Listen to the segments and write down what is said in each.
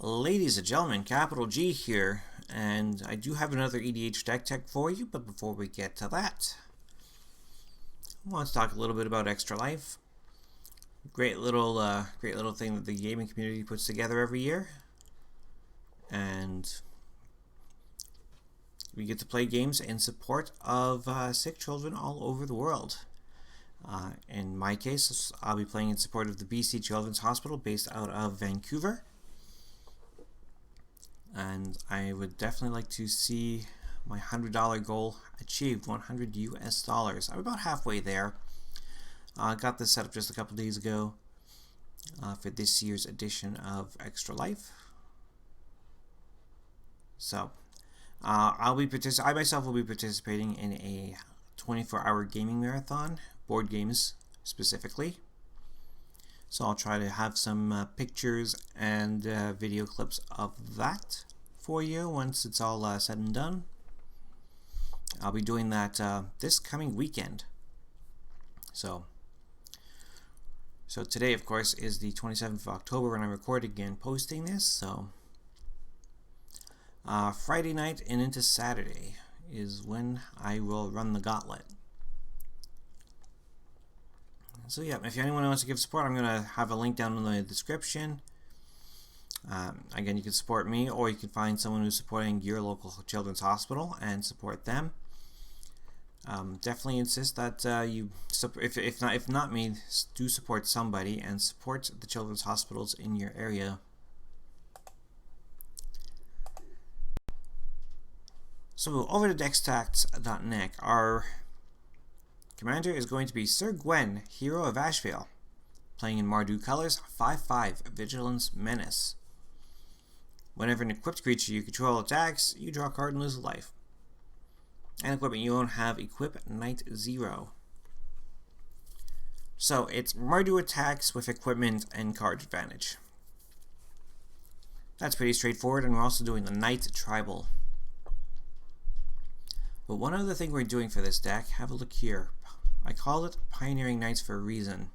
Ladies and gentlemen, Capital G here, and I do have another EDH deck tech for you, but before we get to that, I want to talk a little bit about Extra Life. Great little thing that the gaming community puts together every year, and we get to play games in support of sick children all over the world. In my case, I'll be playing in support of the BC Children's Hospital based out of Vancouver. And I would definitely like to see my $100 goal achieved, 100 US dollars. I'm about halfway there. I got this set up just a couple days ago for this year's edition of Extra Life. So, I myself will be participating in a 24-hour gaming marathon, board games specifically. So I'll try to have some pictures and video clips of that for you once it's all said and done. I'll be doing that this coming weekend. So today, of course, is the 27th of October when I'm recording and posting this. So Friday night and into Saturday is when I will run the gauntlet. So yeah, if anyone wants to give support, I'm going to have a link down in the description. Again, you can support me, or you can find someone who's supporting your local children's hospital and support them. Definitely insist that if not me, do support somebody and support the children's hospitals in your area. So over to deckstacks.net, our commander is going to be Sir Gwyn, Hero of Ashvale, playing in Mardu colors, 5/5 Vigilance Menace. Whenever an equipped creature you control attacks, you draw a card and lose a life. And equipment you own have Equip Knight 0. So it's Mardu attacks with equipment and card advantage. That's pretty straightforward, and we're also doing the Knight Tribal. But one other thing we're doing for this deck, have a look here. I call it Pioneering Knights for a reason.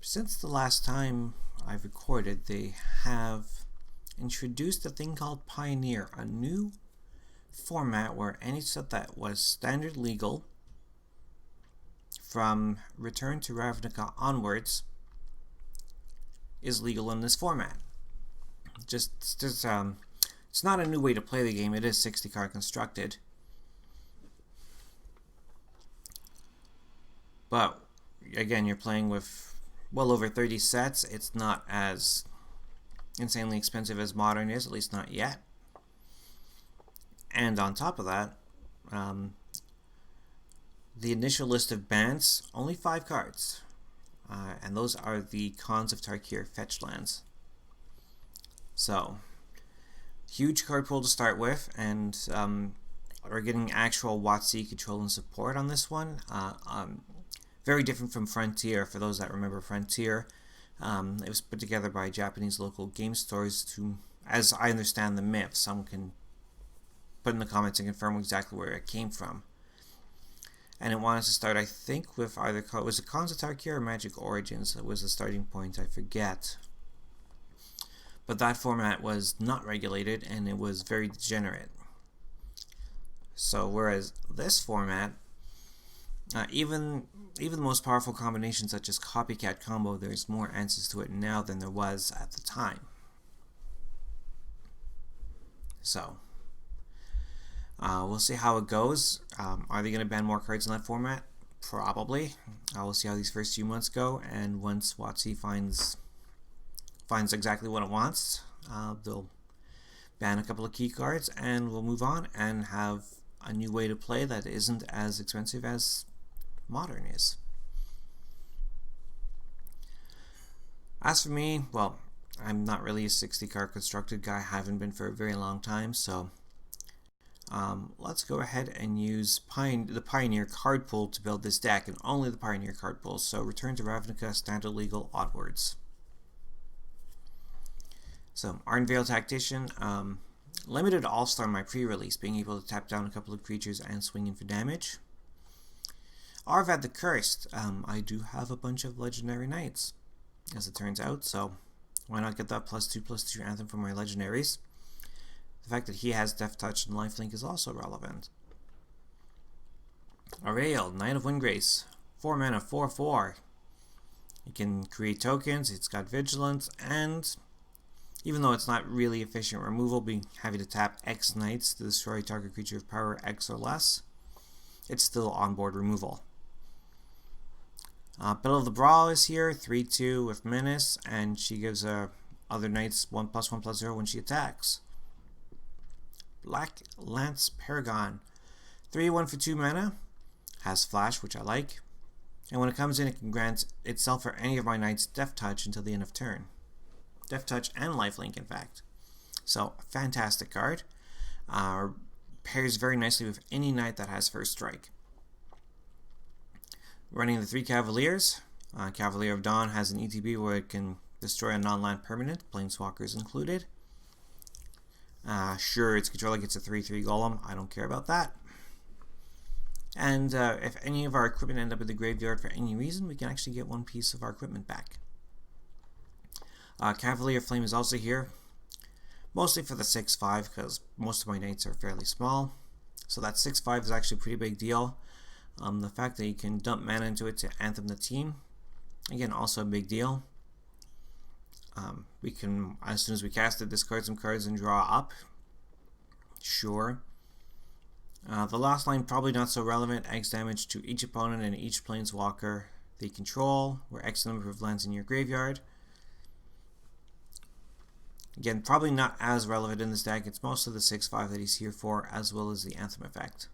Since the last time I've recorded, they have introduced a thing called Pioneer, a new format where any set that was standard legal from Return to Ravnica onwards is legal in this format. It's not a new way to play the game. It is 60 card constructed. But again, you're playing with well over 30 sets. It's not as insanely expensive as Modern is, at least not yet. And on top of that, the initial list of bans, only 5 cards. And those are the Khans of Tarkir fetch lands. So, huge card pool to start with, and we're getting actual WotC control and support on this one. Very different from Frontier, for those that remember Frontier. It was put together by Japanese local game stores to, as I understand the myth, someone can put in the comments and confirm exactly where it came from. And it wanted to start, I think, with either, was it Khans of Tarkir or Magic Origins? It was the starting point, I forget. But that format was not regulated, and it was very degenerate. So whereas this format, even the most powerful combinations such as Copycat Combo, there's more answers to it now than there was at the time. So, we'll see how it goes. Are they going to ban more cards in that format? Probably. We'll see how these first few months go, and once WotC finds exactly what it wants, they'll ban a couple of key cards, and we'll move on and have a new way to play that isn't as expensive as Modern is. As for me, well, I'm not really a 60 card constructed guy, haven't been for a very long time, so let's go ahead and use the Pioneer card pool to build this deck, and only the Pioneer card pool. So Return to Ravnica, Standard Legal, onwards. So Ironveil Tactician, limited All-Star in my pre-release, being able to tap down a couple of creatures and swing in for damage. Arvad the Cursed, I do have a bunch of Legendary Knights, as it turns out, so Why not get that +2/+2 Anthem from my legendaries? The fact that he has Death Touch and Lifelink is also relevant. Aurel, Knight of Windgrace. 4 mana, 4/4. You can create tokens, it's got Vigilance, and even though it's not really efficient removal, being having to tap X Knights to destroy target creature of power X or less, it's still onboard removal. Bill of the Brawl is here, 3/2 with Menace, and she gives other knights 1+1/+0 when she attacks. Black Lance Paragon, 3/1 for 2 mana, has Flash, which I like, and when it comes in, it can grant itself or any of my knights Death Touch until the end of turn. Death Touch and Lifelink, in fact. So, a fantastic card. Pairs very nicely with any knight that has First Strike. Running the 3 Cavaliers. Cavalier of Dawn has an ETB where it can destroy a non-land permanent, Planeswalkers included. Sure, its controller gets a 3/3 Golem. I don't care about that. And if any of our equipment end up in the graveyard for any reason, we can actually get 1 piece of our equipment back. Cavalier Flame is also here, mostly for the 6/5 because most of my knights are fairly small. So that 6/5 is actually a pretty big deal. The fact that you can dump mana into it to anthem the team, again, also a big deal. We can, as soon as we cast it, discard some cards and draw up. Sure. The last line, probably not so relevant. X damage to each opponent and each planeswalker they control, where X number of lands in your graveyard. Again, probably not as relevant in this deck. It's mostly the 6/5 that he's here for, as well as the Anthem effect.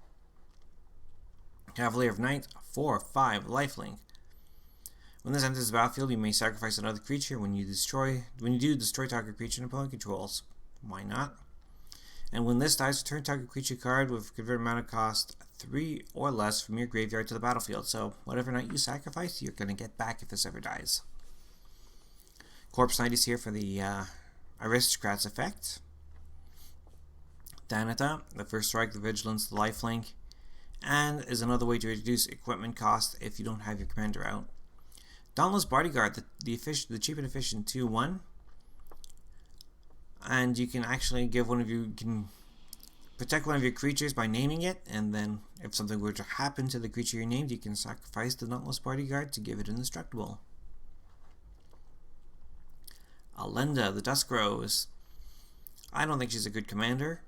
Cavalier of Night, 4/5 lifelink. When this enters the battlefield, you may sacrifice another creature. When you do destroy target creature an opponent controls. Why not? And when this dies, return target creature card with converted mana cost 3 or less from your graveyard to the battlefield. So whatever knight you sacrifice, you're going to get back if this ever dies. Corpse Knight is here for the Aristocrats effect. Danita, the First Strike, the Vigilance, the Lifelink, and is another way to reduce equipment cost if you don't have your commander out. Dauntless Bodyguard, the cheap and efficient 2/1, and you can actually give protect one of your creatures by naming it, and then if something were to happen to the creature you named, you can sacrifice the Dauntless Bodyguard to give it indestructible. Alenda, the Dusk Rose. I don't think she's a good commander,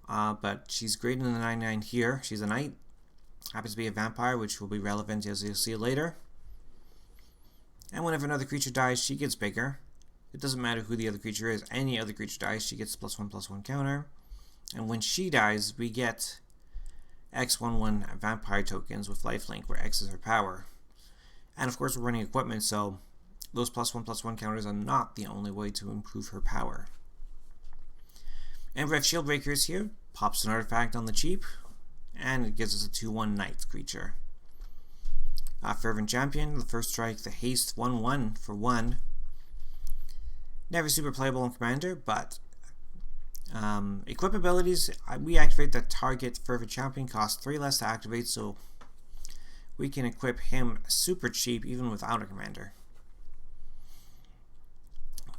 but she's great in the 9/9 here. She's a knight, happens to be a vampire, which will be relevant as you'll see later. And whenever another creature dies, she gets bigger. It doesn't matter who the other creature is. Any other creature dies, she gets +1/+1 counter. And when she dies, we get X/1/1 vampire tokens with lifelink, where X is her power. And of course, we're running equipment, so those +1/+1 counters are not the only way to improve her power. Embereth Shieldbreaker is here, pops an artifact on the cheap, and it gives us a 2/1 knight creature. Fervent Champion, the First Strike, the Haste 1/1 for 1. Never super playable in Commander, but equip abilities, we activate the target Fervent Champion, costs 3 less to activate, so we can equip him super cheap even without a commander.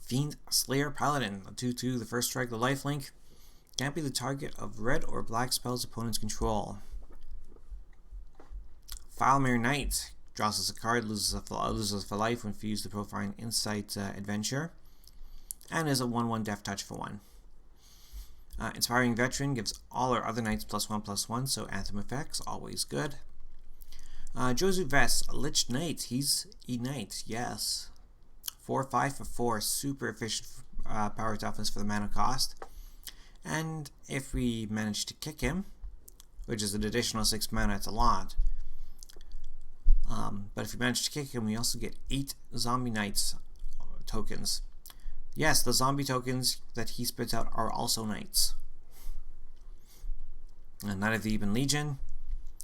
Fiend Slayer Paladin, a 2/2, the First Strike, the Lifelink, can't be the target of red or black spells opponents control. Filemere Knight, draws us a card, loses for life when fused to Profane Insight Adventure, and is a 1/1 Death Touch for 1. Inspiring Veteran gives all our other knights +1/+1, so Anthem effects, always good. Josu Vest, Lich Knight, he's E-Knight, yes. 4/5 for 4, super efficient power toughness for the mana cost. And if we manage to kick him, which is an additional 6 mana, it's a lot. But if we manage to kick him, we also get 8 Zombie Knights tokens. Yes, the zombie tokens that he spits out are also knights. And Knight of the Ebon Legion,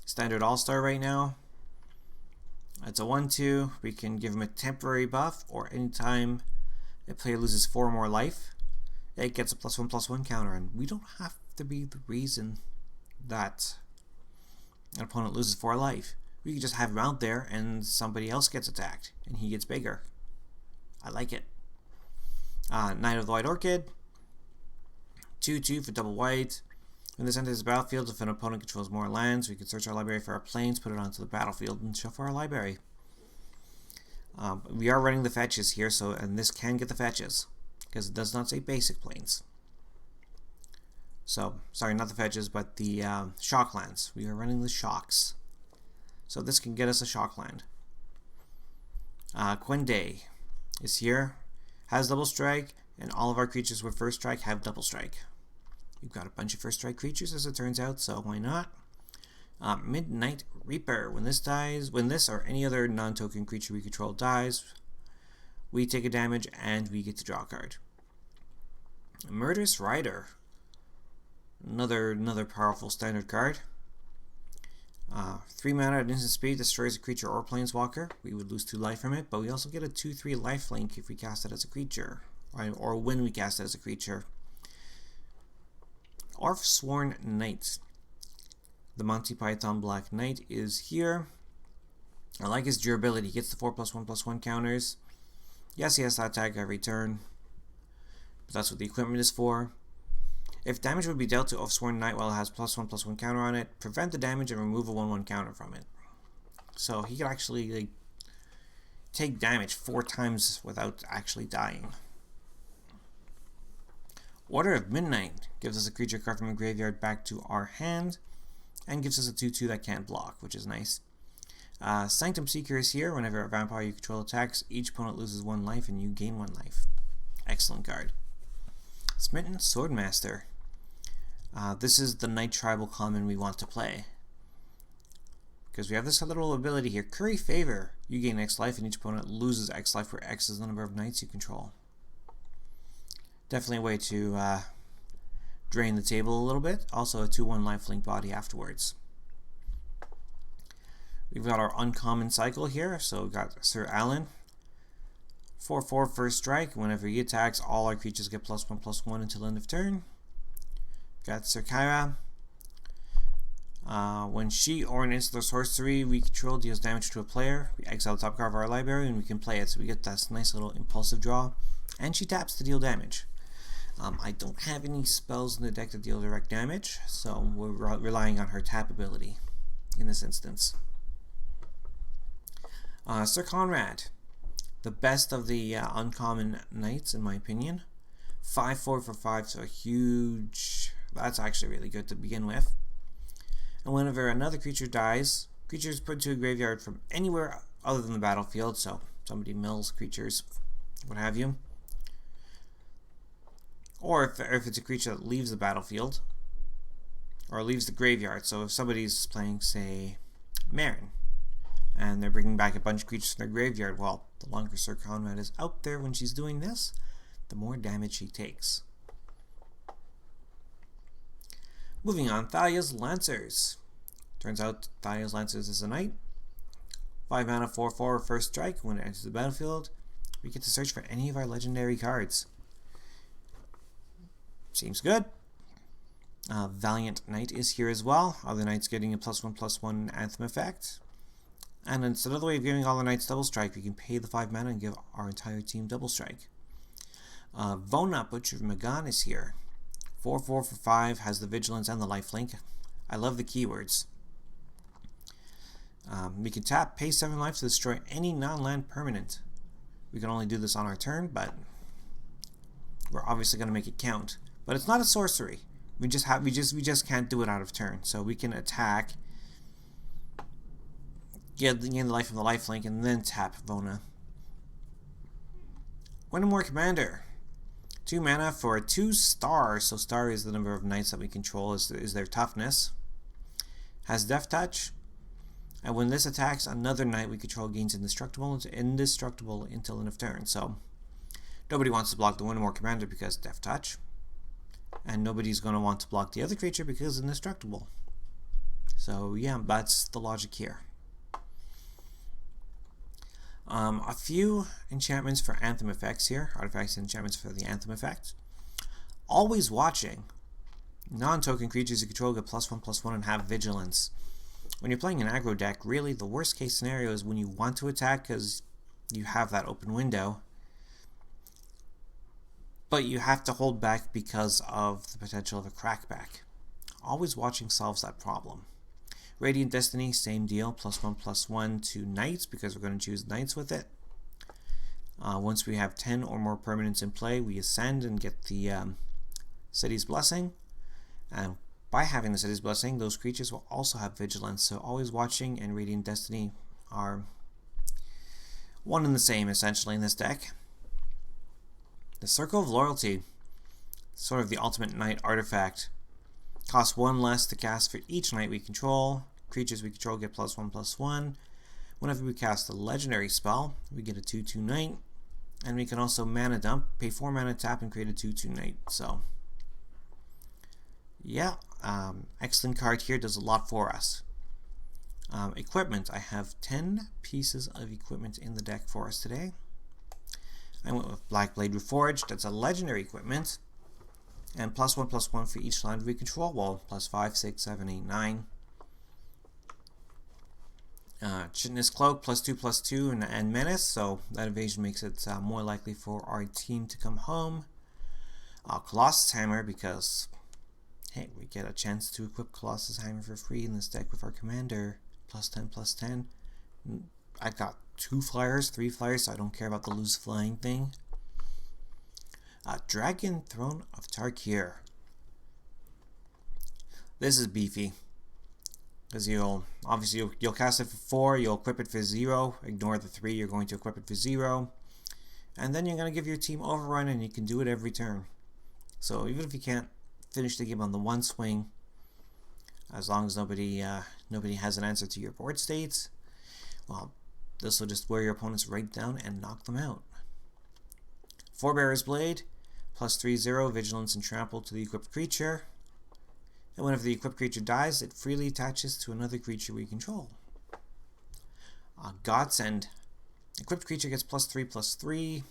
standard all-star right now. It's a 1/2. We can give him a temporary buff, or anytime a player loses 4 more life, it gets a +1/+1 counter. And we don't have to be the reason that an opponent loses 4 life. We can just have him out there and somebody else gets attacked and he gets bigger. I like it. Knight of the White Orchid. 2/2 for double white. When this enters the battlefield, if an opponent controls more lands, we can search our library for our planes, put it onto the battlefield, and shuffle our library. We are running the fetches here, and this can get the fetches, because it does not say basic planes. So, sorry, not the fetches, but the shock lands. We are running the shocks. So this can get us a shock land. Gwyn is here, has double strike, and all of our creatures with first strike have double strike. We've got a bunch of first strike creatures, as it turns out, so why not? Midnight Reaper. When this or any other non-token creature we control dies, we take a damage and we get to draw a card. Murderous Rider. Another powerful standard card. 3 mana at instant speed, destroys a creature or planeswalker. We would lose 2 life from it, but we also get a 2/3 lifelink if we cast it as a creature, or when we cast it as a creature. Sworn Knight. The Monty Python Black Knight is here. I like his durability. He gets the 4+1/+1 counters. Yes, he has to attack every turn, but that's what the equipment is for. If damage would be dealt to Sworn Knight while it has +1/+1 counter on it, prevent the damage and remove a 1/1 counter from it. So he could actually take damage 4 times without actually dying. Order of Midnight gives us a creature card from a graveyard back to our hand, and gives us a 2/2 that can't block, which is nice. Sanctum Seeker is here. Whenever a vampire you control attacks, each opponent loses 1 life and you gain 1 life. Excellent card. Smitten Swordmaster. This is the Night Tribal common we want to play, because we have this little ability here. Curry Favor. You gain X life and each opponent loses X life, where X is the number of knights you control. Definitely a way to drain the table a little bit. Also a 2/1 lifelink body afterwards. We've got our uncommon cycle here. So we've got Sir Alan. 4/4 first strike. Whenever he attacks, all our creatures get +1/+1 until end of turn. Got Sir Kyra. When she or an instant or sorcery we control deals damage to a player, we exile the top card of our library and we can play it. So we get this nice little impulsive draw. And she taps to deal damage. I don't have any spells in the deck that deal direct damage, so we're relying on her tap ability in this instance. Sir Conrad, the best of the uncommon knights in my opinion. 5/4 for 5, so a huge... That's actually really good to begin with. And whenever another creature dies, creatures put to a graveyard from anywhere other than the battlefield, so somebody mills creatures, what have you. Or if it's a creature that leaves the battlefield, or leaves the graveyard. So if somebody's playing, say, Marin, and they're bringing back a bunch of creatures from their graveyard, well, the longer Sir Conrad is out there when she's doing this, the more damage she takes. Moving on, Thalia's Lancers. Turns out Thalia's Lancers is a knight. 5 mana, 4/4, first strike. When it enters the battlefield, we get to search for any of our legendary cards. Seems good. Valiant Knight is here as well. Other knights getting a +1/+1 Anthem effect. And instead of the way of giving all the knights double strike, we can pay the 5 mana and give our entire team double strike. Vona, Butcher of Magan is here. 4/4 for 5, has the vigilance and the lifelink. I love the keywords. We can tap, pay 7 life to destroy any non-land permanent. We can only do this on our turn, but we're obviously going to make it count. But it's not a sorcery. We just can't do it out of turn. So we can attack, get the life from the lifelink, and then tap Vona. Gwyn Commander. 2 mana for a 2-star. So star is the number of knights that we control, is their toughness. Has Death Touch. And when this attacks, another knight we control gains indestructible until end of turn. So nobody wants to block the Gwyn Commander because Death Touch. And nobody's going to want to block the other creature because it's indestructible. So yeah, that's the logic here. A few enchantments for Anthem effects here. Artifacts and enchantments for the Anthem effect. Always Watching. Non-token creatures you control get +1/+1 and have vigilance. When you're playing an aggro deck, really the worst case scenario is when you want to attack because you have that open window. but you have to hold back because of the potential of a crackback. Always watching solves that problem. Radiant Destiny, same deal, +1/+1 to Knights, because we're going to choose Knights with it. Once we have 10 or more permanents in play, we ascend and get the City's Blessing. And by having the City's Blessing, those creatures will also have Vigilance, so Always Watching and Radiant Destiny are one and the same, essentially, in this deck. The Circle of Loyalty, sort of the ultimate Knight artifact. Costs 1 less to cast for each Knight we control. Creatures we control get +1/+1. Whenever we cast a legendary spell, we get a 2/2 Knight. And we can also mana dump, pay 4 mana, tap, and create a 2/2 Knight. So, yeah, excellent card here, does a lot for us. Equipment, I have 10 pieces of equipment in the deck for us today. I went with Blackblade Reforged, that's a legendary equipment. And +1/+1 for each land we control. Well, +5, 6, 7, 8, 9. Chitinous Cloak, +2/+2 and Menace, so that evasion makes it more likely for our team to come home. Colossus Hammer, because, hey, we get a chance to equip Colossus Hammer for free in this deck with our commander. +10/+10. I've got 2 flyers, 3 flyers, so I don't care about the loose flying thing. Dragon Throne of Tarkir. This is beefy, because you'll cast it for 4, you'll equip it for 0, ignore the 3, you're going to equip it for 0, and then you're going to give your team overrun, and you can do it every turn. So even if you can't finish the game on the one swing, as long as nobody has an answer to your board states, well, this will just wear your opponents right down and knock them out. Forebearer's Blade, +3/0, Vigilance and Trample to the equipped creature. And whenever the equipped creature dies, it freely attaches to another creature we control. Godsend, equipped creature gets +3/+3.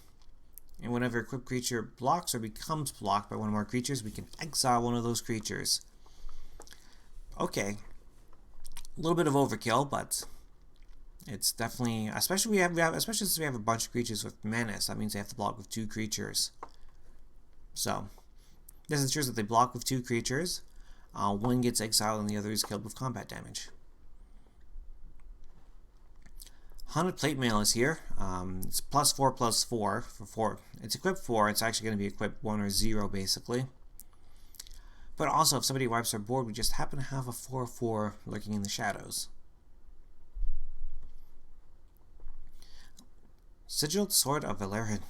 And whenever equipped creature blocks or becomes blocked by one or more creatures, we can exile one of those creatures. Okay, a little bit of overkill, but it's definitely, especially since we have a bunch of creatures with Menace, that means they have to block with 2 creatures. So, this ensures that they block with 2 creatures. One gets exiled and the other is killed with combat damage. Haunted Plate Mail is here. It's +4/+4 for 4. It's equipped 4. It's actually going to be equipped 1 or 0 basically. But also, if somebody wipes our board, we just happen to have a 4/4 lurking in the shadows. Sigiled Sword of Valerhan.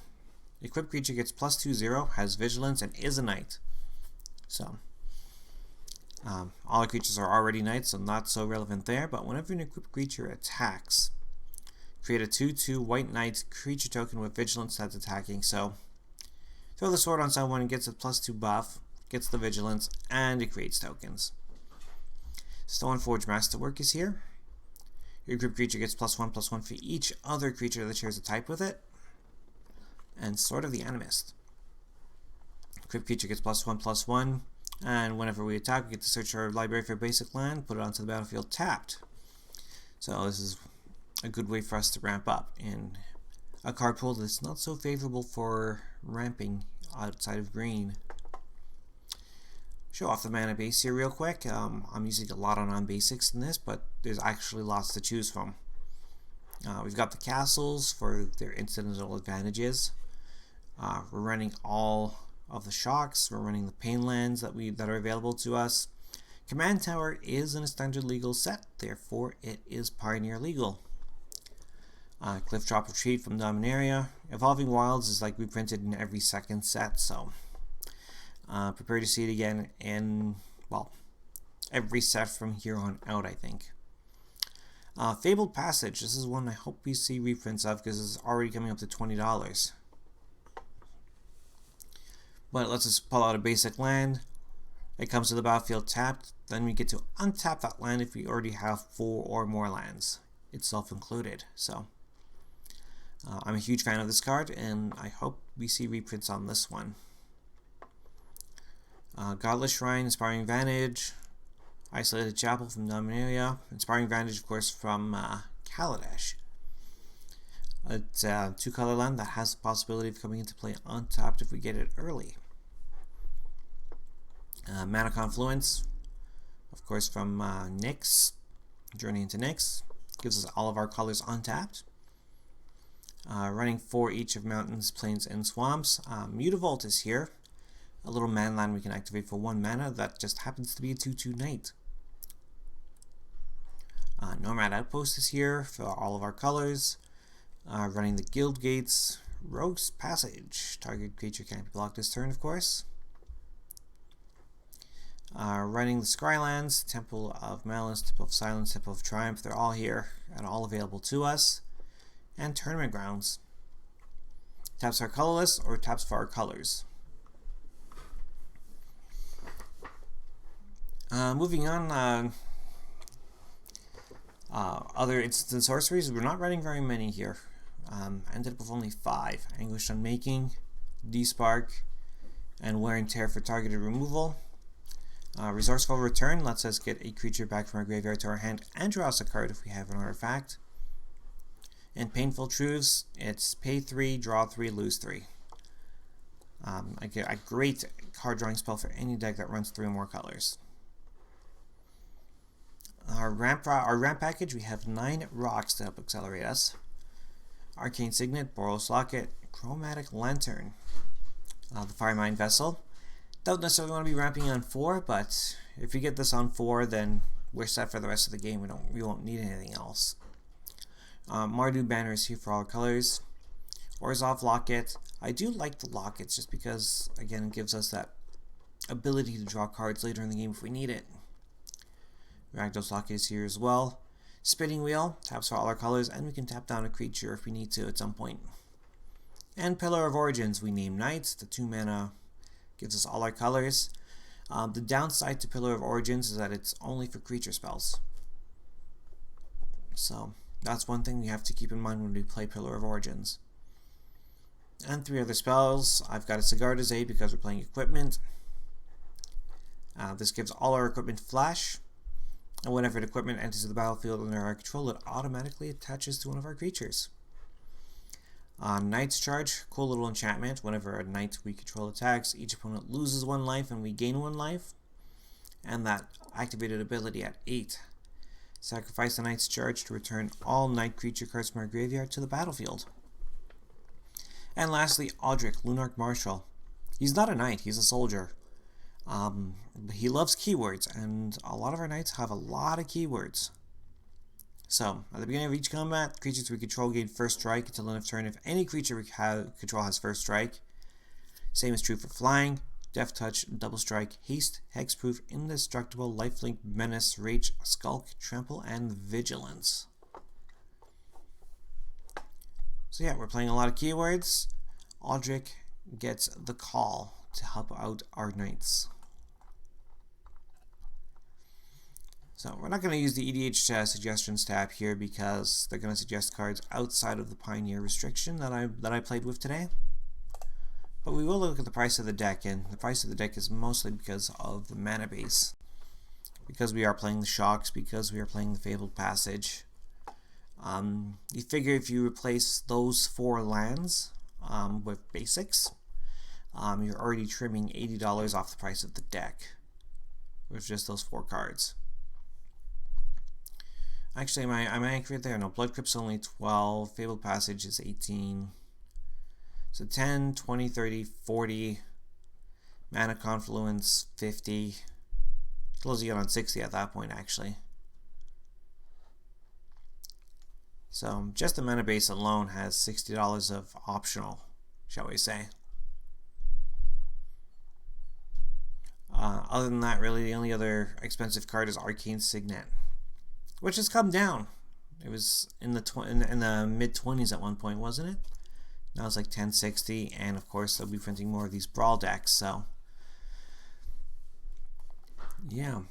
Equipped creature gets +2/0, has Vigilance, and is a Knight. So, all the creatures are already Knights, so not so relevant there, but whenever an equipped creature attacks, create a 2/2 White Knight creature token with Vigilance that's attacking. So, throw the sword on someone and gets a +2 buff, gets the Vigilance, and it creates tokens. Stoneforge Masterwork is here. Your equipped creature gets +1/+1 for each other creature that shares a type with it. And Sword of the Animist. Equipped creature gets +1/+1, and whenever we attack, we get to search our library for basic land, put it onto the battlefield tapped. So this is a good way for us to ramp up in a card pool that's not so favorable for ramping outside of green. Show off the mana base here real quick. I'm using a lot of non-basics in this, but there's actually lots to choose from. We've got the castles for their incidental advantages. We're running all of the shocks. We're running the pain lands that are available to us. Command Tower is in a standard legal set, therefore it is Pioneer legal. Cliff Drop Retreat from Dominaria. Evolving Wilds is like reprinted in every second set, so prepare to see it again in, well, every set from here on out, I think. Fabled Passage. This is one I hope we see reprints of because it's already coming up to $20. But let's just pull out a basic land. It comes to the battlefield tapped. Then we get to untap that land if we already have 4 or more lands, itself included. So I'm a huge fan of this card, and I hope we see reprints on this one. Godless Shrine, Inspiring Vantage, Isolated Chapel from Dominaria, Inspiring Vantage, of course, from Kaladesh. It's a 2-color land that has the possibility of coming into play untapped if we get it early. Mana Confluence, of course, from Nyx, Journey into Nyx, gives us all of our colors untapped. Running 4 each of mountains, plains, and swamps. Mutavault is here, a little man land we can activate for 1 mana that just happens to be a 2/2 knight. Nomad Outpost is here for all of our colors. Running the Guild Gates, Rogue's Passage. Target creature can't be blocked this turn, of course. Running the Scrylands, Temple of Malice, Temple of Silence, Temple of Triumph. They're all here and all available to us. And Tournament Grounds. Taps our colorless or taps for our colors. Moving on, other instant sorceries. We're not running very many here. Ended up with only 5. Anguished Unmaking, Despark, and Wear and Tear for targeted removal. Resourceful Return lets us get a creature back from our graveyard to our hand and draw us a card if we have an artifact. And Painful Truths, it's pay 3, draw 3, lose 3. A great card drawing spell for any deck that runs 3 or more colors. Our ramp package, we have 9 rocks to help accelerate us. Arcane Signet, Boros Locket, Chromatic Lantern, the Firemind Vessel. Don't necessarily want to be ramping on 4, but if we get this on 4, then we're set for the rest of the game. We won't need anything else. Mardu Banner is here for all colors. Orzhov Locket. I do like the lockets just because, again, it gives us that ability to draw cards later in the game if we need it. Rakdos Locket is here as well. Spinning Wheel, taps for all our colors, and we can tap down a creature if we need to at some point. And Pillar of Origins, we name Knights. The 2 mana gives us all our colors. The downside to Pillar of Origins is that it's only for creature spells. So that's one thing we have to keep in mind when we play Pillar of Origins. And 3 other spells. I've got a Cigar de Zay because we're playing equipment. This gives all our equipment flash. And whenever an equipment enters the battlefield under our control, it automatically attaches to one of our creatures. Knight's Charge, cool little enchantment. Whenever a knight we control attacks, each opponent loses 1 life and we gain 1 life. And that activated ability at 8. Sacrifice the Knight's Charge to return all knight creature cards from our graveyard to the battlefield. And lastly, Audric, Lunarch Marshal. He's not a knight, he's a soldier. He loves keywords, and a lot of our knights have a lot of keywords. So, at the beginning of each combat, creatures we control gain first strike until end of turn if any creature we control has first strike. Same is true for flying, Death Touch, Double Strike, Haste, Hexproof, Indestructible, Lifelink, Menace, Rage, Skulk, Trample, and Vigilance. So yeah, we're playing a lot of keywords. Audric gets the call to help out our knights. So we're not going to use the EDH suggestions tab here because they're going to suggest cards outside of the Pioneer restriction that I played with today. But we will look at the price of the deck, and the price of the deck is mostly because of the mana base. Because we are playing the Shocks, because we are playing the Fabled Passage. You figure if you replace those 4 lands with basics, you're already trimming $80 off the price of the deck with just those 4 cards. Actually, am I accurate there? No, Blood Crypt's only 12, Fabled Passage is 18. So 10, 20, 30, 40, Mana Confluence 50. Closing it on 60 at that point, actually. So just the mana base alone has $60 of optional, shall we say. Other than that, really the only other expensive card is Arcane Signet, which has come down. It was in the mid-20s at one point, wasn't it? Now it's like 1060, and of course they'll be printing more of these Brawl decks, so yeah.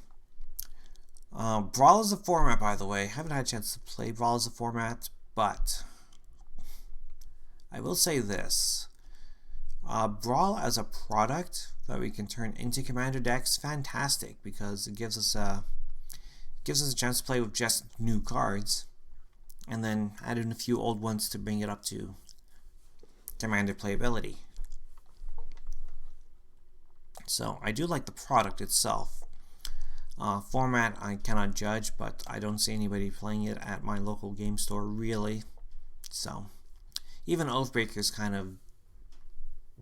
Brawl is a format, by the way. I haven't had a chance to play Brawl as a format, but I will say this. Brawl as a product that we can turn into Commander decks, fantastic, because it gives us a chance to play with just new cards. and then add in a few old ones to bring it up to Commander playability. So I do like the product itself. Format I cannot judge, but I don't see anybody playing it at my local game store really. So even Oathbreaker's kind of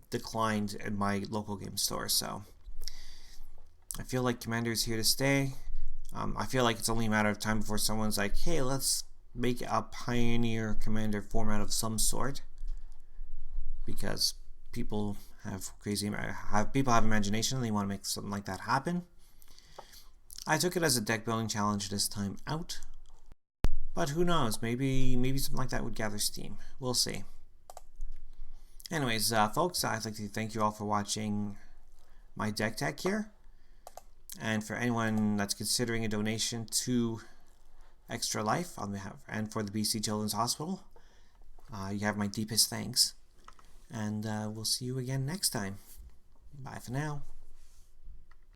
declined at my local game store, so I feel like Commander is here to stay. I feel like it's only a matter of time before someone's like, hey, let's make a Pioneer Commander format of some sort, because people have imagination and they want to make something like that happen. I took it as a deck building challenge this time out, but who knows, maybe something like that would gather steam. We'll see. Anyways, folks, I'd like to thank you all for watching my deck tech here, and for anyone that's considering a donation to Extra Life on behalf and for the BC Children's Hospital, you have my deepest thanks, and we'll see you again next time. Bye for now.